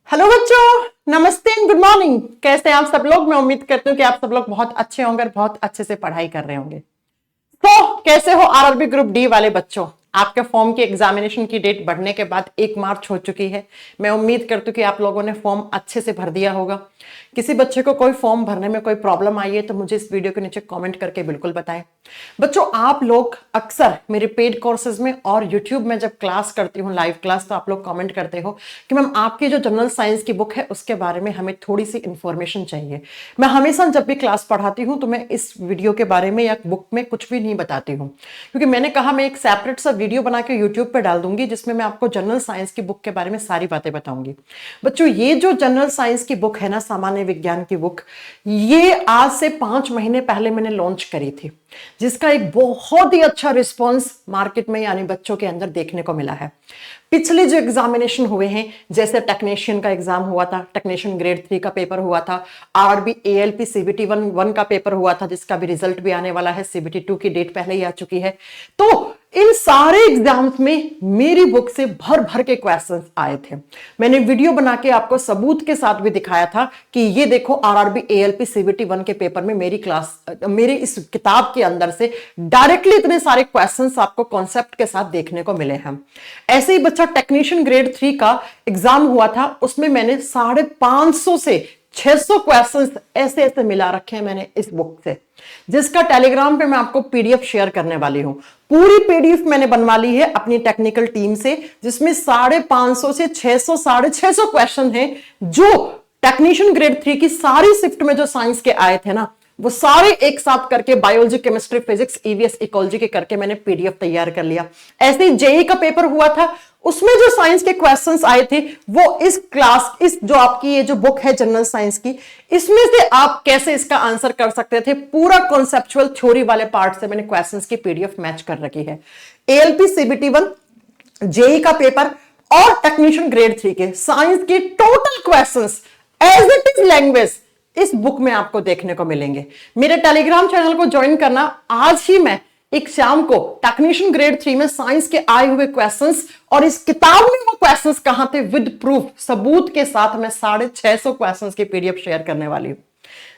Hello बच्चों, नमस्ते and good morning. कैसे हैं आप सब लोग। मैं उम्मीद करती हूँ कि आप सब लोग बहुत अच्छे होंगे और बहुत अच्छे से पढ़ाई कर रहे होंगे। तो कैसे हो आरआरबी ग्रुप डी वाले बच्चों। आपके फॉर्म की एग्जामिनेशन की डेट बढ़ने के बाद 1 मार्च हो चुकी है। मैं उम्मीद करती हूँ कि आप लोगों ने फॉर्म अच्छे से भर दिया होगा। किसी बच्चे को कोई फॉर्म भरने में कोई प्रॉब्लम आई है तो मुझे इस वीडियो के नीचे कमेंट करके बिल्कुल बताएं। बच्चों, आप लोग अक्सर मेरे पेड कोर्सेज में और यूट्यूब में जब क्लास करती हूँ, लाइव क्लास, तो आप लोग कमेंट करते हो कि मैम आपकी जो जनरल साइंस की बुक है उसके बारे में हमें थोड़ी सी इंफॉर्मेशन चाहिए। मैं हमेशा जब भी क्लास पढ़ाती हूँ तो मैं इस वीडियो के बारे में या बुक में कुछ भी नहीं बताती हूँ, क्योंकि मैंने कहा मैं एक सेपरेट सा वीडियो बना के यूट्यूब पे डाल दूंगी जिसमें मैं आपको जनरल साइंस की बुक के बारे में सारी बातें बताऊंगी। बच्चों, ये जो जनरल साइंस की बुक है ना, सामान्य विज्ञान की बुक, ये आज से 5 महीने पहले मैंने लॉन्च करी थी, जिसका एक बहुत ही अच्छा रिस्पॉन्स मार्केट में यानी बच्चों के अंदर देखने को मिला है। पिछले जो एग्जामिनेशन हुए हैं, जैसे टेक्नीशियन का एग्जाम हुआ था, टेक्नीशियन ग्रेड 3 का पेपर हुआ था, आरआरबी एएलपी सीबीटी 1 का पेपर हुआ था, जिसका भी रिजल्ट भी आने वाला है। सीबीटी 2 की डेट पहले ही आ चुकी है। तो इन सारे एग्जाम्स में मेरी बुक से भर भर के क्वेश्चंस आए थे। मैंने वीडियो बना के आपको सबूत के साथ भी दिखाया था कि ये देखो आरआरबी एएलपी सीबीटी 1 के पेपर में मेरी इस किताब के अंदर से डायरेक्टली इतने सारे क्वेश्चंस आपको कॉन्सेप्ट के साथ देखने को मिले हैं। ऐसे ही बच्चा टेक्नीशियन ग्रेड 3 का एग्जाम हुआ था, उसमें मैंने 550 से 600 क्वेश्चंस ऐसे ऐसे मिला रखे हैं मैंने इस बुक से, जिसका टेलीग्राम पे मैं आपको पीडीएफ शेयर करने वाली हूं। पूरी पीडीएफ मैंने बनवा ली है अपनी टेक्निकल टीम से, जिसमें 550 से 600 650 क्वेश्चन हैं जो टेक्नीशियन ग्रेड 3 की सारी शिफ्ट में जो साइंस के आए थे ना, वो सारे एक साथ करके biology, chemistry, physics, EVS, ecology के करके मैंने पीडीएफ तैयार कर लिया। ऐसे ही जेई का पेपर हुआ था, उसमें जो साइंस के क्वेश्चंस आए थे वो इस जो आपकी ये जो बुक है जनरल साइंस की, इसमें से आप कैसे इसका आंसर कर सकते थे, पूरा कॉन्सेप्चुअल थ्योरी वाले पार्ट से मैंने क्वेश्चंस की पीडीएफ मैच कर रखी है। एएलपी सीबीटी 1, जेई का पेपर और टेक्नीशियन ग्रेड 3 के साइंस के total questions as it is language is book में आपको देखने को मिलेंगे। मेरे टेलीग्राम चैनल को ज्वाइन करना। आज ही मैं एक शाम को टेक्नीशियन ग्रेड 3 में साइंस के आए हुए क्वेश्चंस और इस किताब में वो क्वेश्चंस कहां थे विद प्रूफ, सबूत के साथ मैं 650 क्वेश्चंस की पीडीएफ शेयर करने वाली हूं।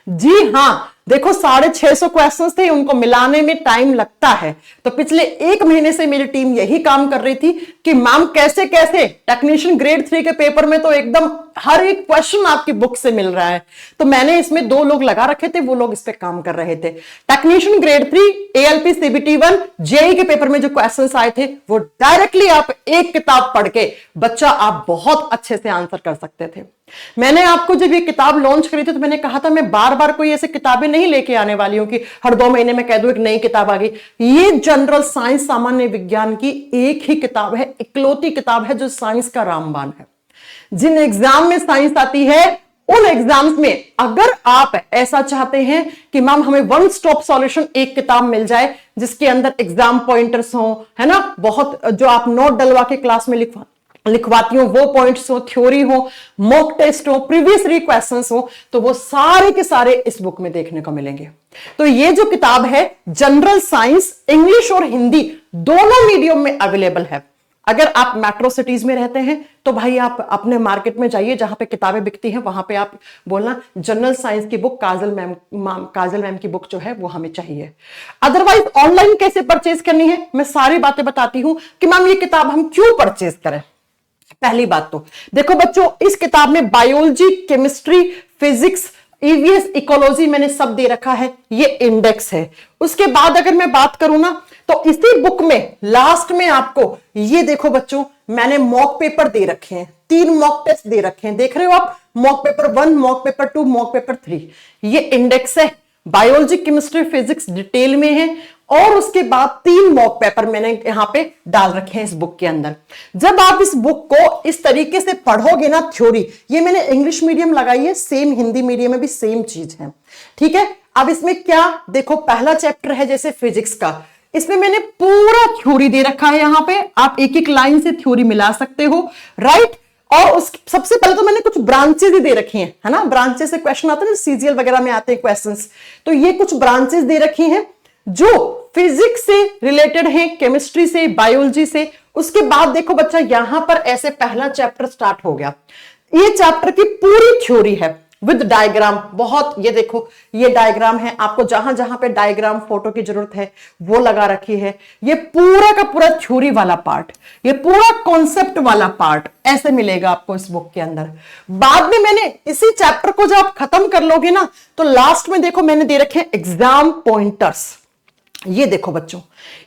जी हां, देखो 650 क्वेश्चंस थे, उनको मिलाने में टाइम लगता है। तो पिछले 1 महीने से मेरी टीम यही काम कर रही थी कि मैम कैसे कैसे टेक्नीशियन ग्रेड 3 के पेपर में तो एकदम हर एक क्वेश्चन आपकी बुक से मिल रहा है। तो मैंने इसमें 2 लोग लगा रखे थे, वो लोग इस पे काम कर रहे थे। Technician grade 3, ALP CBT 1, JE के पेपर में जो क्वेश्चंस आए थे वो डायरेक्टली आप एक किताब पढ़ के बच्चा आप बहुत अच्छे से आंसर कर सकते थे। मैंने आपको जब ये किताब लॉन्च करी थी तो मैंने कहा था मैं बार बार कोई ऐसे किताबें नहीं लेके आने वाली हूं कि हर 2 महीने में कह दूं एक नई किताब आ गई। ये जनरल साइंस, सामान्य विज्ञान की एक ही किताब है, इकलौती किताब है जो साइंस का रामबाण है। जिन एग्जाम में साइंस आती है उन एग्जाम्स में अगर आप ऐसा चाहते हैं कि मैम हमें वन स्टॉप सॉल्यूशन एक किताब मिल जाए जिसके अंदर एग्जाम पॉइंटर्स हो, है ना, बहुत जो आप नोट डलवा के क्लास में लिखवाती हो वो पॉइंट्स हो, थ्योरी हो, मॉक टेस्ट हो, प्रीवियस री क्वेश्चंस हो, तो वो सारे के सारे इस बुक में देखने को मिलेंगे। तो ये जो किताब है जनरल साइंस, इंग्लिश और हिंदी दोनों मीडियम में अवेलेबल है। अगर आप मेट्रो सिटीज में रहते हैं तो भाई आप अपने मार्केट में जाइए, जहां पे किताबें बिकती हैं वहां पे आप बोलना जनरल साइंस की बुक काजल मैम की बुक जो है वो हमें चाहिए। अदरवाइज ऑनलाइन कैसे परचेज करनी है मैं सारी बातें बताती हूं कि मैम ये किताब हम क्यों परचेज करें। पहली बात तो देखो बच्चों, इस किताब में biology, chemistry, physics, EVS, ecology मैंने सब दे रखा है, ये इंडेक्स है। उसके बाद अगर मैं बात करूं ना तो इसी बुक में लास्ट में आपको ये देखो बच्चों, मैंने मॉक पेपर दे रखे हैं, 3 मॉक टेस्ट दे रखे हैं, देख रहे हो आप, mock paper 1, mock paper 2, mock paper 3। ये इंडेक्स है, बायोलॉजी, केमिस्ट्री, फिजिक्स डिटेल में है और उसके बाद 3 मॉक पेपर मैंने यहां पे डाल रखे हैं इस बुक के अंदर। जब आप इस बुक को इस तरीके से पढ़ोगे ना, थ्योरी, ये मैंने इंग्लिश मीडियम लगाई है, सेम हिंदी मीडियम में भी सेम चीज है, ठीक है। अब इसमें क्या देखो, पहला चैप्टर है जैसे फिजिक्स का, इसमें मैंने पूरा थ्योरी दे रखा है, यहां पे आप एक एक लाइन से थ्योरी मिला सकते हो, राइट। और उस सबसे पहले तो मैंने कुछ ब्रांचेस ही दे रखी हैं, है ना, ब्रांचेस से क्वेश्चन आते हैं ना, सीजीएल वगैरह में आते हैं क्वेश्चंस, तो ये कुछ ब्रांचेस दे रखी हैं जो फिजिक्स से रिलेटेड है, केमिस्ट्री से, बायोलॉजी से। उसके बाद देखो बच्चा, यहां पर ऐसे पहला चैप्टर स्टार्ट हो गया। ये चैप्टर की पूरी थ्योरी है विद डायग्राम। बहुत, ये देखो ये डायग्राम है, आपको जहां जहां पे डायग्राम फोटो की जरूरत है वो लगा रखी है। ये पूरा का पूरा थ्योरी वाला पार्ट, ये पूरा कॉन्सेप्ट वाला पार्ट ऐसे मिलेगा आपको इस बुक के अंदर। बाद में मैंने इसी चैप्टर को जब आप खत्म कर लोगे ना, तो लास्ट में देखो मैंने दे रखे हैं एग्जाम पॉइंटर्स। ये देखो बच्चों,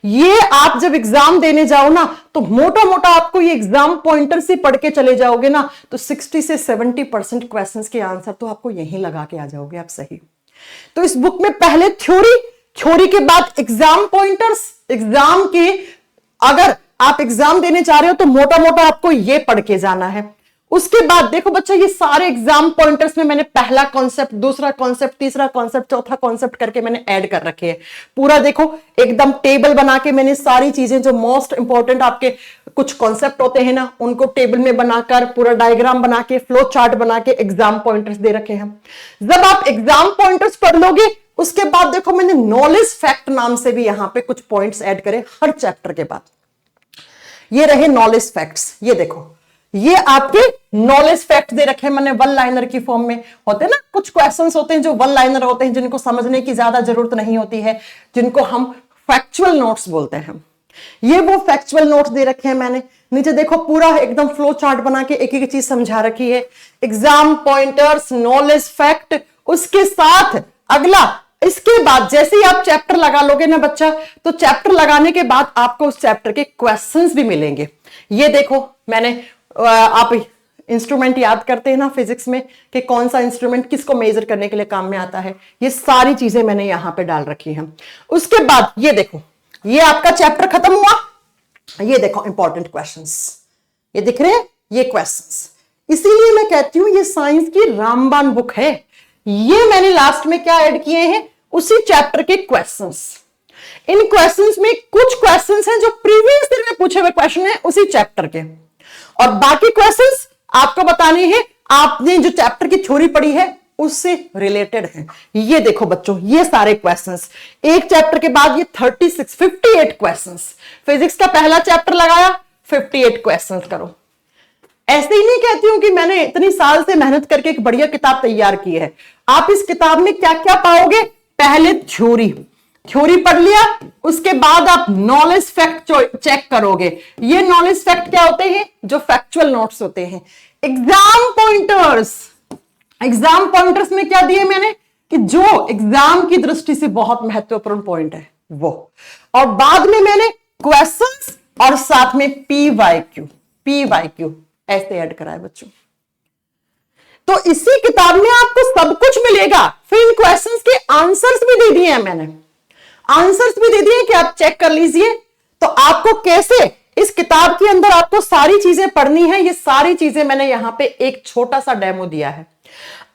ये आप जब एग्जाम देने जाओ ना, तो मोटा मोटा आपको ये एग्जाम पॉइंटर से पढ़ के चले जाओगे ना, तो 60 से 70% क्वेश्चंस के आंसर तो आपको यहीं लगा के आ जाओगे आप सही। तो इस बुक में पहले थ्योरी, थ्योरी के बाद एग्जाम पॉइंटर्स। एग्जाम के, अगर आप एग्जाम देने जा रहे हो तो मोटा मोटा आपको ये पढ़ के जाना है। उसके बाद देखो बच्चा, ये सारे एग्जाम पॉइंटर्स में मैंने पहला कॉन्सेप्ट, दूसरा कॉन्सेप्ट, तीसरा कॉन्सेप्ट, चौथा कॉन्सेप्ट करके मैंने ऐड कर रखे हैं। पूरा देखो एकदम टेबल बना के मैंने सारी चीजें जो मोस्ट इंपॉर्टेंट आपके कुछ कॉन्सेप्ट होते हैं ना, उनको टेबल में बनाकर पूरा डायग्राम बना के, फ्लो चार्ट बना के एग्जाम पॉइंटर्स दे रखे हैं। जब आप एग्जाम पॉइंटर्स पढ़ लोगे, उसके बाद देखो मैंने नॉलेज फैक्ट नाम से भी यहां पे कुछ पॉइंट्स ऐड करे हर चैप्टर के बाद। ये रहे नॉलेज फैक्ट्स। ये देखो, ये आपके नॉलेज फैक्ट दे रखे हैं मैंने वन लाइनर की फॉर्म में। होते हैं ना कुछ क्वेश्चंस होते हैं जो वन लाइनर होते हैं, जिनको समझने की ज्यादा जरूरत नहीं होती है, जिनको हम फैक्चुअल नोट्स बोलते हैं। ये वो फैक्चुअल नोट्स दे रखे हैं मैंने। नीचे देखो पूरा एकदम फ्लो चार्ट बना के एक एक चीज समझा रखी है। एग्जाम पॉइंटर्स, नॉलेज फैक्ट, उसके साथ अगला, इसके बाद जैसे ही आप चैप्टर लगा लोगे ना बच्चा, तो चैप्टर लगाने के बाद आपको उस चैप्टर के क्वेश्चंस भी मिलेंगे। ये देखो मैंने, आप इंस्ट्रूमेंट याद करते हैं ना फिजिक्स में कि कौन सा इंस्ट्रूमेंट किसको मेजर करने के लिए काम में आता है, ये सारी चीजें मैंने यहां पे डाल रखी हैं। उसके बाद ये देखो, ये आपका चैप्टर खत्म हुआ। ये देखो इंपॉर्टेंट क्वेश्चंस, ये दिख रहे हैं ये क्वेश्चंस। इसीलिए मैं कहती हूं ये साइंस की रामबाण बुक है। ये मैंने लास्ट में क्या ऐड किए हैं, उसी चैप्टर के क्वेश्चंस। इन क्वेश्चंस में कुछ क्वेश्चंस हैं जो प्रीवियस ईयर में पूछे हुए क्वेश्चन है उसी चैप्टर के, और बाकी क्वेश्चंस आपको बताने हैं आपने जो चैप्टर की थ्योरी पढ़ी है उससे रिलेटेड है। ये देखो बच्चों, ये सारे क्वेश्चंस एक चैप्टर के बाद ये 58 क्वेश्चंस। फिजिक्स का पहला चैप्टर लगाया, 58 क्वेश्चंस करो। ऐसे ही नहीं कहती हूं कि मैंने इतनी साल से मेहनत करके एक बढ़िया किताब तैयार की है। आप इस किताब में क्या क्या पाओगे, पहले थ्योरी पढ़ लिया, उसके बाद आप नॉलेज फैक्ट चेक करोगे। ये नॉलेज फैक्ट क्या होते हैं, जो फैक्चुअल नोट्स होते हैं। एग्जाम पॉइंटर्स में क्या दिए मैंने, कि जो एग्जाम की दृष्टि से बहुत महत्वपूर्ण पॉइंट है वो, और बाद में मैंने क्वेश्चंस और साथ में पीवाईक्यू ऐसे ऐड करा है बच्चों। तो इसी किताब में आपको सब कुछ मिलेगा। फिर इन क्वेश्चंस के आंसर्स भी दे दिए हैं मैंने, आंसर्स भी दे दिए कि आप चेक कर लीजिए। तो आपको कैसे इस किताब के अंदर आपको सारी चीजें पढ़नी है, ये सारी चीजें मैंने यहां पे एक छोटा सा डेमो दिया है।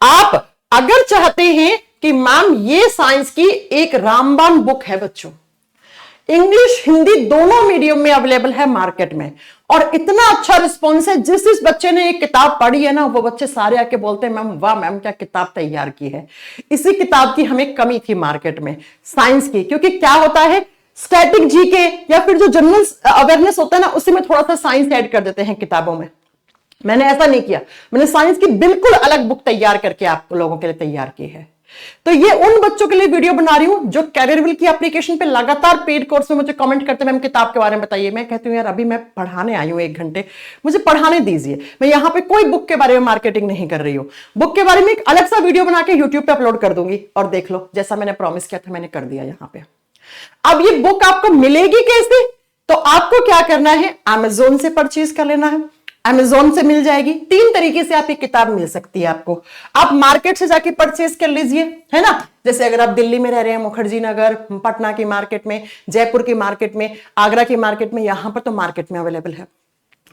आप अगर चाहते हैं कि मैम ये साइंस की एक रामबाण बुक है बच्चों, इंग्लिश हिंदी दोनों मीडियम में अवेलेबल है मार्केट में, और इतना अच्छा रिस्पॉन्स है। जिस बच्चे ने एक किताब पढ़ी है ना, वो बच्चे सारे आके बोलते हैं मैम वाह मैम क्या किताब तैयार की है। इसी किताब की हमें कमी थी मार्केट में साइंस की, क्योंकि क्या होता है स्टैटिक जीके या फिर जो जनरल अवेयरनेस होता है ना, उसी में थोड़ा सा साइंस ऐड कर देते हैं किताबों में। मैंने ऐसा नहीं किया, मैंने साइंस की बिल्कुल अलग बुक तैयार करके आप लोगों के लिए तैयार की है। तो ये उन बच्चों के लिए वीडियो बना रही हूं जो कैरियरविल की एप्लीकेशन पे लगातार पेड कोर्स में मुझे कमेंट करते हैं मैम किताब के बारे में बताइए। मैं कहती हूं यार अभी मैं पढ़ाने आई हूं 1 घंटे, मुझे पढ़ाने दीजिए। मैं यहां पे कोई बुक के बारे में मार्केटिंग नहीं कर रही हूं। बुक के बारे में एक अलग सा वीडियो बना के यूट्यूब पे अपलोड कर दूंगी, और देख लो जैसा मैंने प्रॉमिस किया था मैंने कर दिया यहां पे। अब ये बुक आपको मिलेगी कैसे, तो आपको क्या करना है, Amazon से परचेज कर लेना है। Amazon से मिल जाएगी। 3 तरीके से आपकी किताब मिल सकती है आपको। आप मार्केट से जाके परचेज कर लीजिए, है ना। जैसे अगर आप दिल्ली में रह रहे हैं, मुखर्जी नगर, पटना की मार्केट में, जयपुर की मार्केट में, आगरा की मार्केट में, यहां पर तो मार्केट में अवेलेबल है।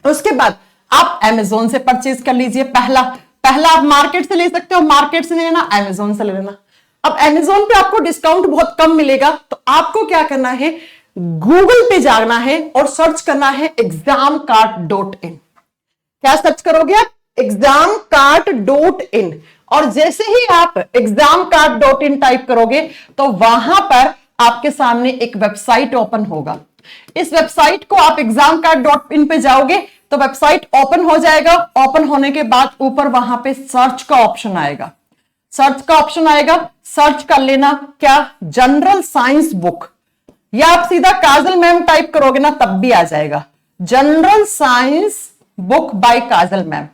उसके बाद आप Amazon से परचेज कर लीजिए। पहला आप मार्केट से ले सकते हो, मार्केट से लेना, Amazon से ले लेना। अब Amazon पे आपको डिस्काउंट बहुत कम मिलेगा, तो आपको क्या करना है, गूगल पे जाना है और सर्च करना है examcart.in। क्या सर्च करोगे आप, examcart.in, और जैसे ही आप examcart.in टाइप करोगे तो वहां पर आपके सामने एक वेबसाइट ओपन होगा। इस वेबसाइट को आप examcart.in पे जाओगे, तो वेबसाइट ओपन हो जाएगा। ओपन होने के बाद ऊपर वहां पे सर्च का ऑप्शन आएगा, सर्च का ऑप्शन आएगा, सर्च कर लेना क्या, जनरल साइंस बुक, या आप सीधा काजल मैम टाइप करोगे ना तब भी आ जाएगा, general science book by Kajal ma'am,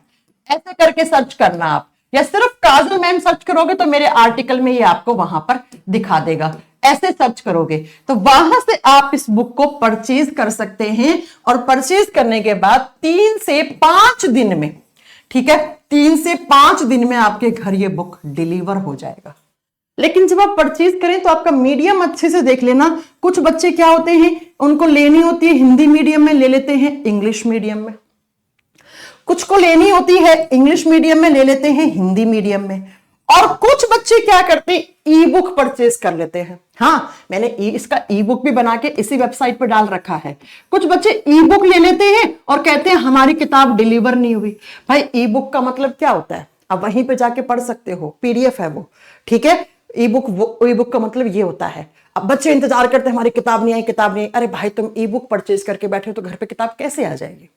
ऐसे करके सर्च करना आप, या सिर्फ काजल मैम सर्च करोगे तो मेरे आर्टिकल में ये आपको वहां पर दिखा देगा। ऐसे सर्च करोगे तो वहां से आप इस बुक को परचेज कर सकते हैं, और परचेज करने के बाद 3 से 5 दिन में, ठीक है, 3 से 5 दिन में आपके घर ये बुक डिलीवर हो जाएगा। लेकिन जब आप परचेज करें तो आपका मीडियम अच्छे से देख लेना। कुछ बच्चे क्या होते हैं, उनको लेनी होती है हिंदी मीडियम में, ले लेते हैं इंग्लिश मीडियम में, कुछ को लेनी होती है इंग्लिश मीडियम में, ले लेते हैं हिंदी मीडियम में, और कुछ बच्चे क्या करते हैं, ई बुक परचेज कर लेते हैं। हाँ, मैंने इसका ई बुक भी बना के इसी वेबसाइट पर डाल रखा है। कुछ बच्चे ई बुक ले लेते हैं और कहते हैं हमारी किताब डिलीवर नहीं हुई। भाई ई बुक का मतलब क्या होता है, आप वहीं पे जाके पढ़ सकते हो, पीडीएफ है वो, ठीक है। ई बुक का मतलब ये होता है। अब बच्चे इंतजार करते हैं हमारी किताब नहीं आई, किताब नहीं आई। अरे भाई तुम ई बुक परचेज करके बैठे हो तो घर पे किताब कैसे आ जाएगी।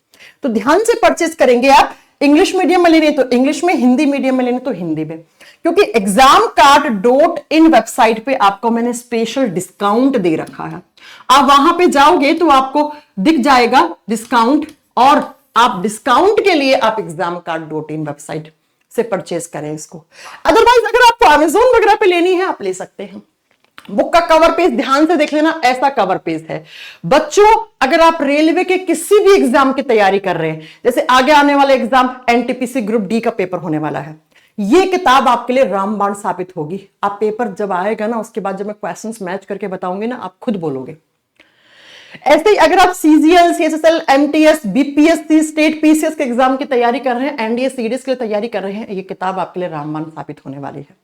तो ध्यान से परचेज करेंगे आप। इंग्लिश मीडियम में लेने तो इंग्लिश में, हिंदी मीडियम में लेने तो हिंदी में, क्योंकि examcard.in वेबसाइट पे आपको मैंने स्पेशल डिस्काउंट दे रखा है। आप वहां पे जाओगे तो आपको दिख जाएगा डिस्काउंट, और आप डिस्काउंट के लिए आप examcard.in वेबसाइट से परचेज करें इसको। अदरवाइज अगर आपको अमेज़न वगैरह पे लेनी है आप ले सकते हैं। बुक का कवर पेज ध्यान से देख लेना, ऐसा कवर पेज है। बच्चों अगर आप रेलवे के किसी भी एग्जाम की तैयारी कर रहे हैं, जैसे आगे आने वाला एग्जाम एनटीपीसी ग्रुप डी का पेपर होने वाला है, ये किताब आपके लिए रामबाण साबित होगी। आप पेपर जब आएगा ना, उसके बाद जब मैं क्वेश्चंस मैच करके बताऊंगी ना, आप खुद बोलोगे। ऐसे ही अगर आप CGL, CSSL, MTS, BPSC, state PCS के एग्जाम की तैयारी कर रहे हैं, एनडीए, सीडीएस के लिए तैयारी कर रहे हैं, ये किताब आपके लिए रामबाण साबित होने वाली है।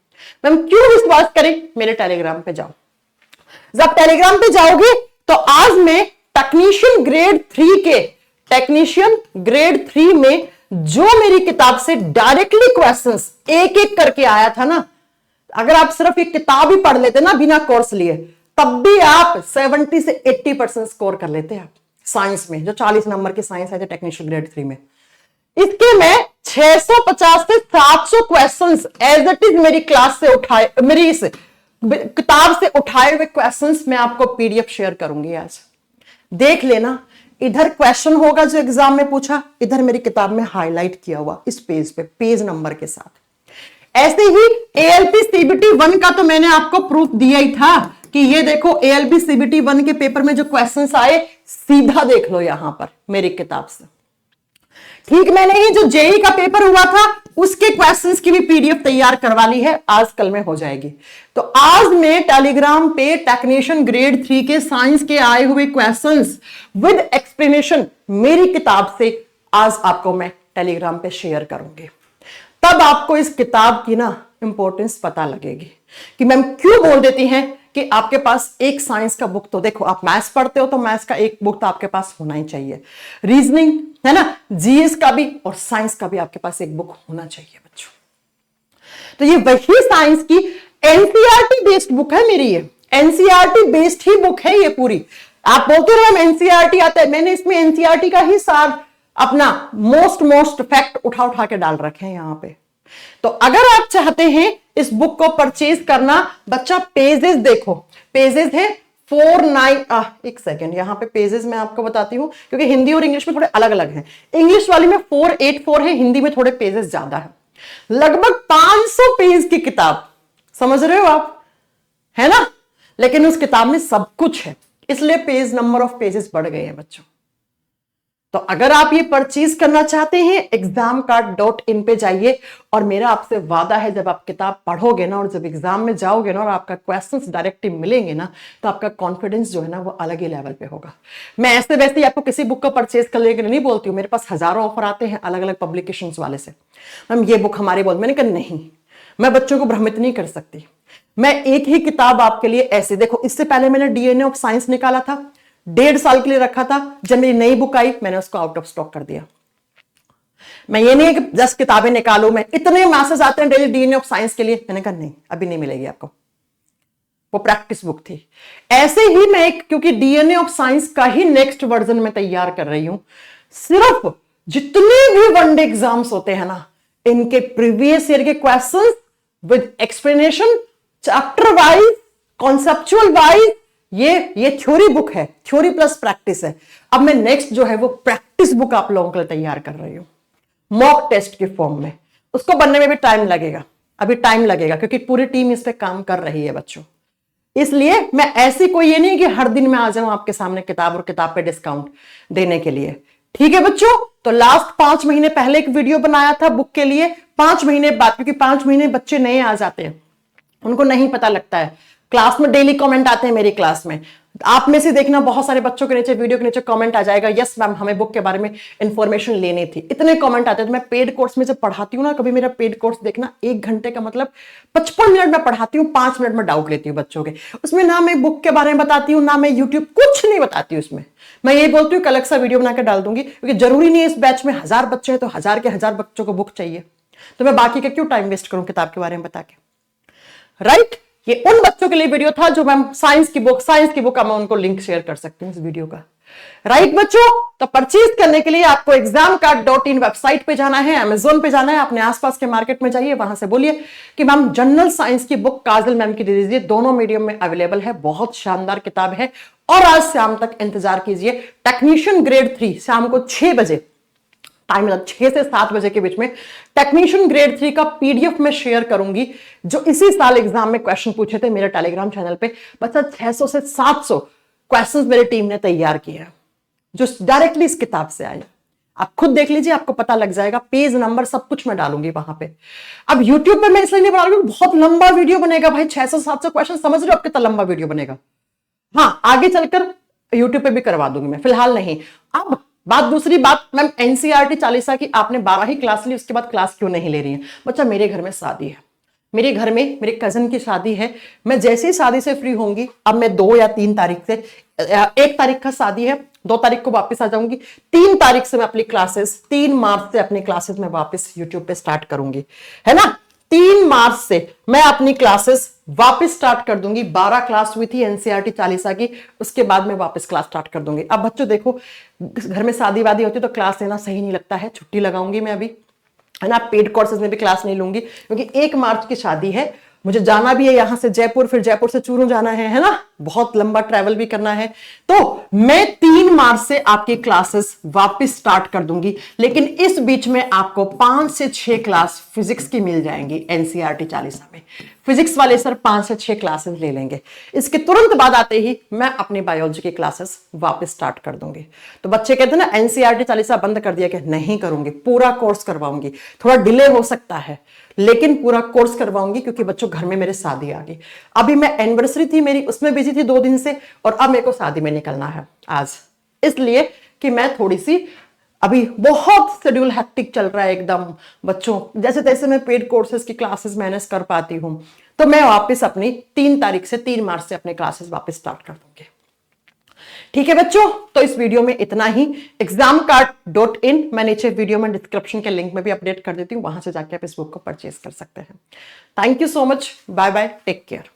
मैम क्यों विश्वास करें, मेरे टेलीग्राम पे जाओ। जब टेलीग्राम पे जाओगे तो आज मैं टेक्नीशियन ग्रेड 3 में जो मेरी किताब से डायरेक्टली क्वेश्चंस एक एक करके आया था ना, अगर आप सिर्फ एक किताब ही पढ़ लेते ना बिना कोर्स लिए, तब भी आप 70 से 80% स्कोर कर लेते हैं। साइंस में जो 40 नंबर की साइंस है टेक्नीशियन ग्रेड 3 में, इसके मैं 650 से 700 क्वेश्चंस एज इट इज मेरी क्लास से उठाए, मेरी इस किताब से उठाए हुए क्वेश्चंस मैं आपको पीडीएफ शेयर करूंगी। आज देख लेना, इधर क्वेश्चन होगा जो एग्जाम में पूछा, इधर मेरी किताब में हाईलाइट किया हुआ इस पेज पे, पेज नंबर के साथ। ऐसे ही एएलपी सीबीटी 1 का तो मैंने आपको प्रूफ दिया ही था कि ये देखो एएलपी सीबीटी 1 के पेपर में जो क्वेश्चंस आए, सीधा देख लो यहां पर मेरी किताब से। ठीक मैंने ही जो जेई का पेपर हुआ था उसके क्वेश्चंस की भी पीडीएफ तैयार करवा ली है, आज कल में हो जाएगी। तो आज मैं टेलीग्राम पे टेक्नीशियन ग्रेड 3 के साइंस के आए हुए क्वेश्चंस विद एक्सप्लेनेशन मेरी किताब से आज आपको मैं टेलीग्राम पे शेयर करूंगी। तब आपको इस किताब की ना इंपॉर्टेंस पता लगेगी कि मैम क्यों बोल देती हैं कि आपके पास एक साइंस का बुक, तो देखो आप मैथ्स पढ़ते हो तो मैथ्स का एक बुक तो आपके पास होना ही चाहिए, रीजनिंग है ना, जीएस का भी और साइंस का भी आपके पास एक बुक होना चाहिए बच्चों। तो ये वही साइंस की एनसीईआरटी बेस्ड बुक है मेरी, ये एनसीईआरटी बेस्ड ही बुक है ये पूरी। आप बोलते रहो एनसीईआरटी आता है, मैंने इसमें एनसीईआरटी का ही सार अपना मोस्ट फैक्ट उठा के डाल रखे हैं यहां पे। तो अगर आप चाहते हैं इस बुक को परचेज करना, बच्चा पेजेस देखो, पेजेस है 49, एक सेकेंड, यहां पे पेजेस मैं आपको बताती हूं क्योंकि हिंदी और इंग्लिश में थोड़े अलग अलग हैं। इंग्लिश वाली में 484 है, हिंदी में थोड़े पेजेस ज्यादा है, लगभग 500 पेज की किताब, समझ रहे हो आप, है ना। लेकिन उस किताब में सब कुछ है, इसलिए पेज नंबर ऑफ पेजेस बढ़ गए हैं बच्चों। तो अगर आप ये परचेज करना चाहते हैं examcard.in पे जाइए, और मेरा आपसे वादा है जब आप किताब पढ़ोगे ना और जब एग्जाम में जाओगे ना और आपका क्वेश्चंस डायरेक्टली मिलेंगे ना, तो आपका कॉन्फिडेंस जो है ना वो अलग ही लेवल पे होगा। मैं ऐसे वैसे ही आपको किसी बुक को परचेज करने के लिए नहीं बोलती हूँ, मेरे पास हजारों ऑफर आते हैं अलग अलग पब्लिकेशंस वाले से, मैम ये बुक हमारी बोल, मैंने कहा नहीं, मैं बच्चों को भ्रमित नहीं कर सकती। मैं एक ही किताब आपके लिए ऐसे, देखो इससे पहले मैंने डीएनए ऑफ साइंस निकाला था, 1.5 साल के लिए रखा था, जब मेरी नई बुक आई मैंने उसको आउट ऑफ स्टॉक कर दिया। मैं ये नहीं कि जस्ट किताबें निकालू, मैं इतने मैसेज आते हैं डेली डीएनए ऑफ साइंस के लिए, मैंने कहा नहीं अभी नहीं मिलेगी आपको, वो प्रैक्टिस बुक थी। ऐसे ही मैं क्योंकि डीएनए ऑफ साइंस का ही नेक्स्ट वर्जन में तैयार कर रही हूं, सिर्फ जितने भी वनडे एग्जाम्स होते हैं ना, इनके प्रीवियस ईयर के questions with explanation, chapter wise, conceptual wise, ये थ्योरी बुक है, थ्योरी प्लस प्रैक्टिस है। अब मैं नेक्स्ट जो है वो प्रैक्टिस बुक आप लोगों के लिए तैयार कर रही हूं, मॉक टेस्ट के फॉर्म में। उसको बनने में भी टाइम लगेगा, अभी टाइम लगेगा, क्योंकि पूरी टीम इस पे काम कर रही है बच्चों। इसलिए मैं ऐसी कोई ये नहीं कि हर दिन मैं आ जाऊं आपके सामने किताब और किताब पे डिस्काउंट देने के लिए। ठीक है बच्चों, तो लास्ट 5 महीने पहले एक वीडियो बनाया था बुक के लिए, 5 महीने बाद, क्योंकि 5 महीने बच्चे नए आ जाते हैं, उनको नहीं पता लगता है। क्लास में डेली कमेंट आते हैं मेरी क्लास में, आप में से देखना बहुत सारे बच्चों के नीचे, वीडियो के नीचे कमेंट आ जाएगा, यस मैम हमें बुक के बारे में इंफॉर्मेशन लेनी थी। इतने कमेंट आते हैं। तो मैं पेड कोर्स में जब पढ़ाती हूँ ना, कभी मेरा पेड कोर्स देखना 1 घंटे का मतलब 55 मिनट में पढ़ाती हूँ, 5 मिनट में डाउट लेती हूँ बच्चों के। उसमें ना मैं बुक के बारे में बताती हूँ, ना मैं यूट्यूब, कुछ नहीं बताती हूँ उसमें। मैं ये बोलती हूँ अलग सा वीडियो बनाकर डाल दूंगी, क्योंकि जरूरी नहीं है इस बैच में 1000 बच्चे हैं तो 1000 के 1000 बच्चों को बुक चाहिए, तो मैं बाकी का क्यों टाइम वेस्ट करूं किताब के बारे में बता के, राइट। ये उन बच्चों के लिए वीडियो था जो मैम साइंस की बुक का मैं उनको लिंक शेयर कर सकती हूँ इस वीडियो का, राइट बच्चों। तो परचेज करने के लिए आपको examcard.in वेबसाइट पे जाना है, अमेजोन पे जाना है, अपने आसपास के मार्केट में जाइए, वहां से बोलिए कि मैम जनरल साइंस की बुक काजल मैम की दे दीजिए, दोनों मीडियम में अवेलेबल है, बहुत शानदार किताब है। और आज शाम तक इंतजार कीजिए, टेक्नीशियन ग्रेड 3 शाम को 6 बजे टाइम, 6 से 7 बजे के बीच में टेक्नीशियन ग्रेड 3 का पीडीएफ में शेयर करूंगी, जो इसी साल एग्जाम में क्वेश्चन पूछे थे मेरे टेलीग्राम चैनल पे। बच्चा 600 से 700 क्वेश्चंस मेरी टीम ने तैयार किए हैं, जो डायरेक्टली इस किताब से आए। आप खुद देख लीजिए, आपको पता लग जाएगा, पेज नंबर सब कुछ मैं डालूंगी वहां पे। अब यूट्यूब पे मैं इसलिए नहीं बना रही हूं, बहुत लंबा वीडियो बनेगा भाई, 600-700 क्वेश्चन, समझ रहे हो आप कितना लंबा वीडियो बनेगा। हाँ, आगे चलकर यूट्यूब पे भी करवा दूंगी मैं, फिलहाल नहीं। अब दूसरी बात, मैम एनसीईआरटी चालीसा की आपने 12 ही क्लास ली, उसके बाद क्लास क्यों नहीं ले रही है? बच्चा मेरे घर में शादी है, मेरे घर में मेरे कजन की शादी है, मैं जैसे ही शादी से फ्री होंगी, अब मैं 2 या 3 तारीख से, 1 तारीख का शादी है, 2 तारीख को वापस आ जाऊंगी, 3 तारीख से मैं अपनी क्लासेस, 3 मार्च से अपनी क्लासेस में वापस यूट्यूब पे स्टार्ट करूंगी, है ना। 3 मार्च से मैं अपनी क्लासेस वापस स्टार्ट कर दूंगी। 12 क्लास हुई थी एनसीईआरटी चालीसा की, उसके बाद मैं वापस क्लास स्टार्ट कर दूंगी। अब बच्चों देखो, घर में शादी वादी होती है तो क्लास लेना सही नहीं लगता है, छुट्टी लगाऊंगी मैं अभी, है ना। पेड कोर्सेज में भी क्लास नहीं लूंगी, क्योंकि 1 मार्च की शादी है, मुझे जाना भी है यहां से जयपुर, फिर जयपुर से चूरू जाना है ना, बहुत लंबा ट्रैवल भी करना है। तो मैं 3 मार्च से आपकी क्लासेस वापस स्टार्ट कर दूंगी, लेकिन इस बीच में आपको 5 से 6 क्लास फिजिक्स की मिल जाएंगी एनसीईआरटी चालीसा में। फिजिक्स वाले सर 5 से 6 क्लासेस ले लेंगे, इसके तुरंत बाद आते ही मैं अपनी बायोलॉजी की क्लासेस वापस स्टार्ट कर दूंगी। तो बच्चे कहते हैं ना एनसीईआरटी चालीसा बंद कर दिया, कि नहीं करूंगी, पूरा कोर्स करवाऊंगी, थोड़ा डिले हो सकता है लेकिन पूरा कोर्स करवाऊंगी, क्योंकि बच्चों घर में मेरे शादी आ गई। अभी मैं एनिवर्सरी थी मेरी, उसमें बिजी थी 2 दिन से, और अब मेरे को शादी में निकलना है आज, इसलिए कि मैं थोड़ी सी अभी बहुत शेड्यूल हेक्टिक चल रहा है एकदम बच्चों। जैसे तैसे मैं पेड कोर्सेज की क्लासेस मैनेज कर पाती हूं, तो मैं वापस अपनी 3 तारीख से 3 मार्च से अपने क्लासेस वापस स्टार्ट कर दूंगी। ठीक है बच्चों, तो इस वीडियो में इतना ही। examcard.in मैं नीचे वीडियो में डिस्क्रिप्शन के लिंक में भी अपडेट कर देती हूं, वहां से जाके आप इस बुक को परचेज कर सकते हैं। Thank you so much, bye bye, take care.